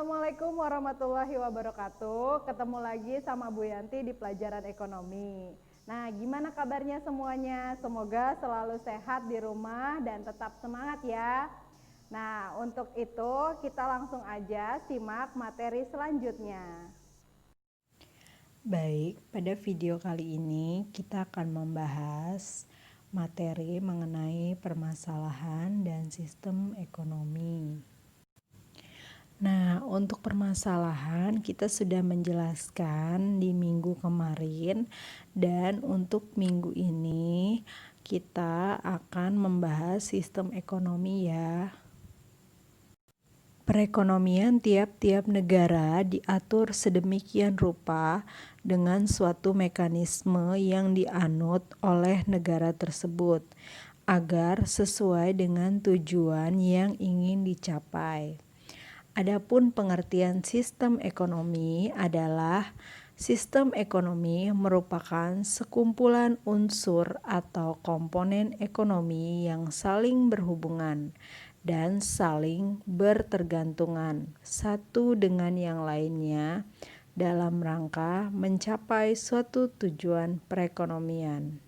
Assalamualaikum warahmatullahi wabarakatuh. Ketemu lagi sama Bu Yanti di pelajaran ekonomi. Nah, gimana kabarnya semuanya? Semoga selalu sehat di rumah dan tetap semangat ya. Nah, untuk itu kita langsung aja simak materi selanjutnya. Baik, pada video kali ini kita akan membahas materi mengenai permasalahan dan sistem ekonomi. Nah, untuk permasalahan kita sudah menjelaskan di minggu kemarin, dan untuk minggu ini kita akan membahas sistem ekonomi ya. Perekonomian tiap-tiap negara diatur sedemikian rupa dengan suatu mekanisme yang dianut oleh negara tersebut agar sesuai dengan tujuan yang ingin dicapai. Adapun pengertian sistem ekonomi adalah sistem ekonomi merupakan sekumpulan unsur atau komponen ekonomi yang saling berhubungan dan saling bertergantungan satu dengan yang lainnya dalam rangka mencapai suatu tujuan perekonomian.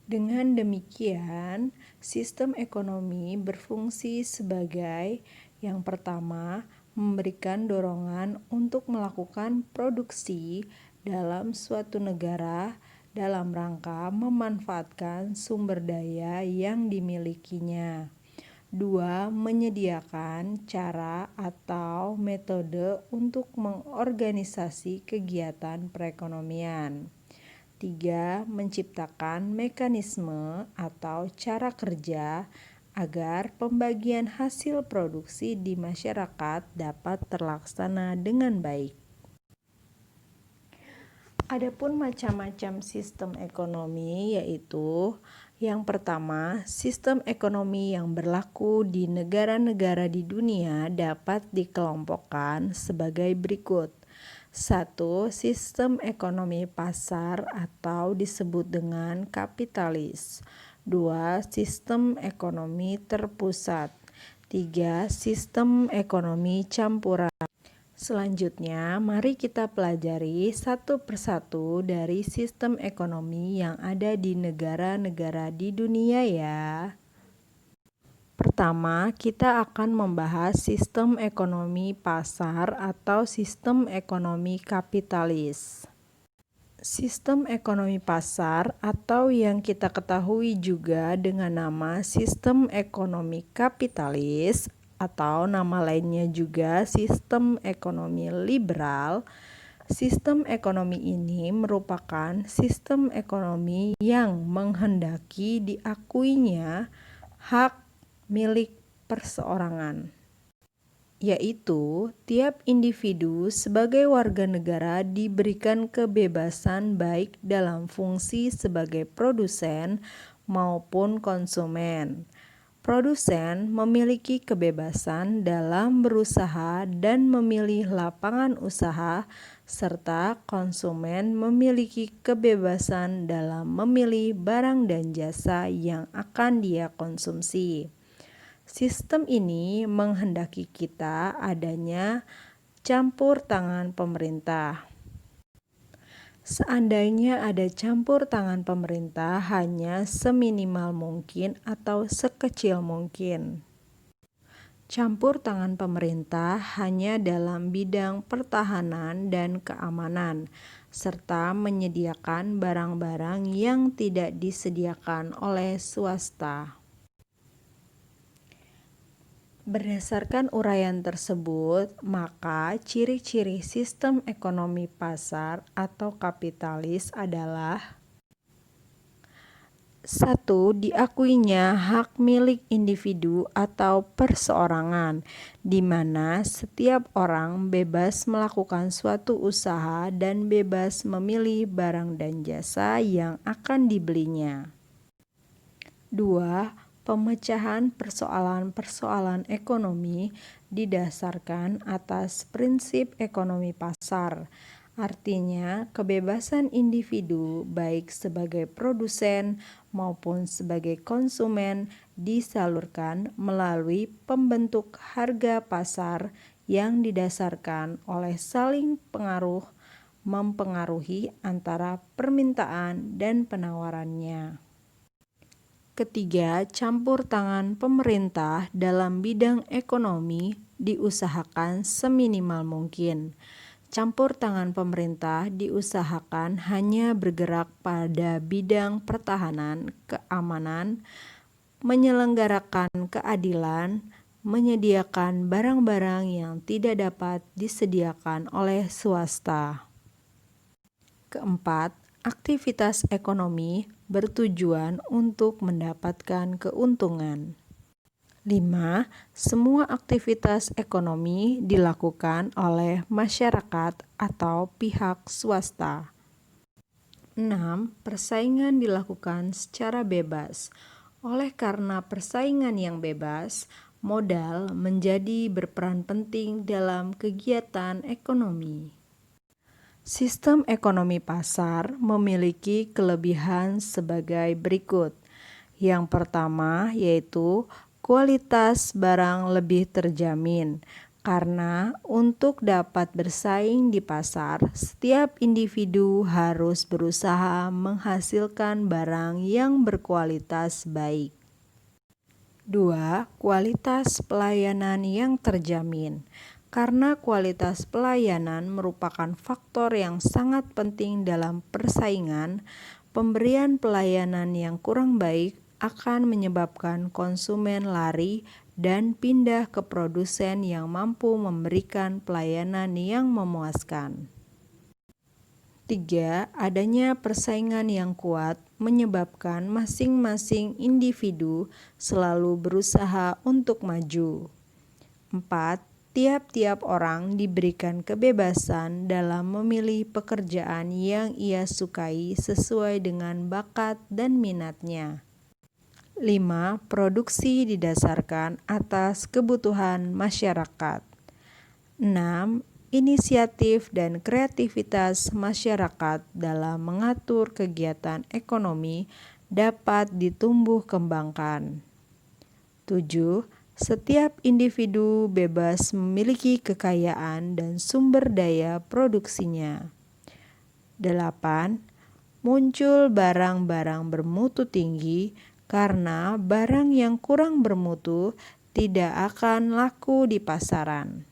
Dengan demikian, sistem ekonomi berfungsi sebagai yang pertama, memberikan dorongan untuk melakukan produksi dalam suatu negara dalam rangka memanfaatkan sumber daya yang dimilikinya. 2. Menyediakan cara atau metode untuk mengorganisasi kegiatan perekonomian. 3. Menciptakan mekanisme atau cara kerja agar pembagian hasil produksi di masyarakat dapat terlaksana dengan baik. Adapun macam-macam sistem ekonomi yaitu yang pertama, sistem ekonomi yang berlaku di negara-negara di dunia dapat dikelompokkan sebagai berikut. 1. Sistem ekonomi pasar atau disebut dengan kapitalis. 2. Sistem ekonomi terpusat. 3. Sistem ekonomi campuran. Selanjutnya, mari kita pelajari satu persatu dari sistem ekonomi yang ada di negara-negara di dunia ya. Pertama, kita akan membahas sistem ekonomi pasar atau sistem ekonomi kapitalis. Sistem ekonomi pasar atau yang kita ketahui juga dengan nama sistem ekonomi kapitalis atau nama lainnya juga sistem ekonomi liberal. Sistem ekonomi ini merupakan sistem ekonomi yang menghendaki diakuinya hak milik perseorangan, yaitu tiap individu sebagai warga negara diberikan kebebasan baik dalam fungsi sebagai produsen maupun konsumen. Produsen memiliki kebebasan dalam berusaha dan memilih lapangan usaha, serta konsumen memiliki kebebasan dalam memilih barang dan jasa yang akan dia konsumsi. Sistem ini menghendaki kita adanya campur tangan pemerintah. Seandainya ada campur tangan pemerintah hanya seminimal mungkin atau sekecil mungkin. Campur tangan pemerintah hanya dalam bidang pertahanan dan keamanan, serta menyediakan barang-barang yang tidak disediakan oleh swasta. Berdasarkan uraian tersebut, maka ciri-ciri sistem ekonomi pasar atau kapitalis adalah 1. Diakuinya hak milik individu atau perseorangan, di mana setiap orang bebas melakukan suatu usaha dan bebas memilih barang dan jasa yang akan dibelinya. 2. Pemecahan persoalan-persoalan ekonomi didasarkan atas prinsip ekonomi pasar. Artinya, kebebasan individu baik sebagai produsen maupun sebagai konsumen disalurkan melalui pembentuk harga pasar yang didasarkan oleh saling mempengaruhi antara permintaan dan penawarannya. Ketiga, campur tangan pemerintah dalam bidang ekonomi diusahakan seminimal mungkin. Campur tangan pemerintah diusahakan hanya bergerak pada bidang pertahanan, keamanan, menyelenggarakan keadilan, menyediakan barang-barang yang tidak dapat disediakan oleh swasta. Keempat, aktivitas ekonomi bertujuan untuk mendapatkan keuntungan. 5. Semua aktivitas ekonomi dilakukan oleh masyarakat atau pihak swasta. 6. Persaingan dilakukan secara bebas. Oleh karena persaingan yang bebas, modal menjadi berperan penting dalam kegiatan ekonomi. Sistem ekonomi pasar memiliki kelebihan sebagai berikut. Yang pertama yaitu kualitas barang lebih terjamin, karena untuk dapat bersaing di pasar, setiap individu harus berusaha menghasilkan barang yang berkualitas baik. 2. Kualitas pelayanan yang terjamin. Karena kualitas pelayanan merupakan faktor yang sangat penting dalam persaingan, pemberian pelayanan yang kurang baik akan menyebabkan konsumen lari dan pindah ke produsen yang mampu memberikan pelayanan yang memuaskan. 3. Adanya persaingan yang kuat menyebabkan masing-masing individu selalu berusaha untuk maju. 4. Tiap-tiap orang diberikan kebebasan dalam memilih pekerjaan yang ia sukai sesuai dengan bakat dan minatnya. 5. Produksi didasarkan atas kebutuhan masyarakat. 6. Inisiatif dan kreativitas masyarakat dalam mengatur kegiatan ekonomi dapat ditumbuh kembangkan. 7. Setiap individu bebas memiliki kekayaan dan sumber daya produksinya. 8. Muncul barang-barang bermutu tinggi karena barang yang kurang bermutu tidak akan laku di pasaran.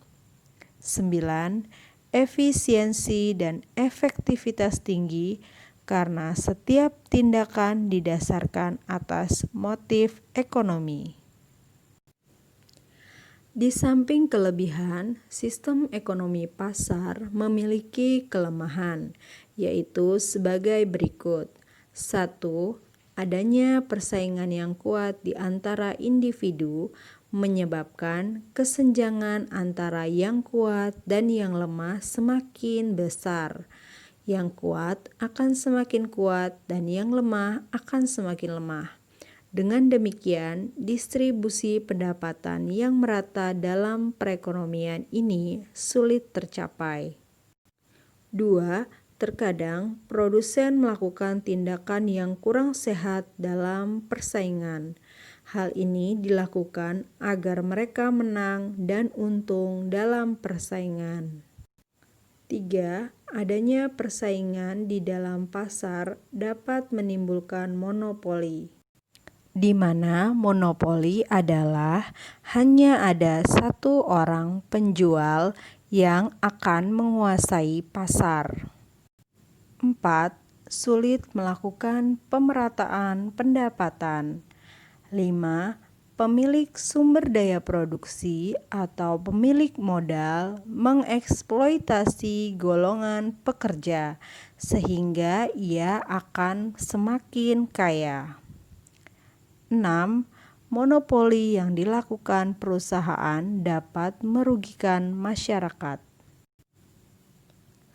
9. Efisiensi dan efektivitas tinggi karena setiap tindakan didasarkan atas motif ekonomi. Di samping kelebihan, sistem ekonomi pasar memiliki kelemahan, yaitu sebagai berikut. 1. Adanya persaingan yang kuat di antara individu menyebabkan kesenjangan antara yang kuat dan yang lemah semakin besar. Yang kuat akan semakin kuat dan yang lemah akan semakin lemah. Dengan demikian, distribusi pendapatan yang merata dalam perekonomian ini sulit tercapai. 2. Terkadang produsen melakukan tindakan yang kurang sehat dalam persaingan. Hal ini dilakukan agar mereka menang dan untung dalam persaingan. 3. Adanya persaingan di dalam pasar dapat menimbulkan monopoli, di mana monopoli adalah hanya ada satu orang penjual yang akan menguasai pasar. 4. Sulit melakukan pemerataan pendapatan. 5. Pemilik sumber daya produksi atau pemilik modal mengeksploitasi golongan pekerja sehingga ia akan semakin kaya. 6. Monopoli yang dilakukan perusahaan dapat merugikan masyarakat.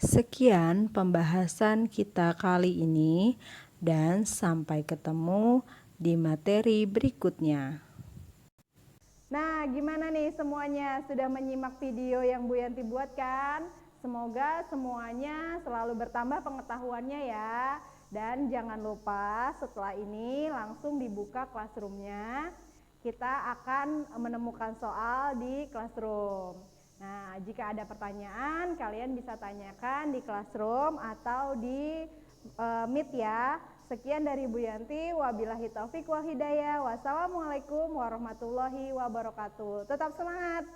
Sekian pembahasan kita kali ini, dan sampai ketemu di materi berikutnya. Nah, gimana nih semuanya? Sudah menyimak video yang Bu Yanti buat kan? Semoga semuanya selalu bertambah pengetahuannya ya. Dan jangan lupa setelah ini langsung dibuka classroom-nya. Kita akan menemukan soal di classroom. Nah, jika ada pertanyaan, kalian bisa tanyakan di Classroom atau di Meet ya. Sekian dari Bu Yanti, wabillahi taufik wal hidayah. Wassalamualaikum warahmatullahi wabarakatuh. Tetap semangat.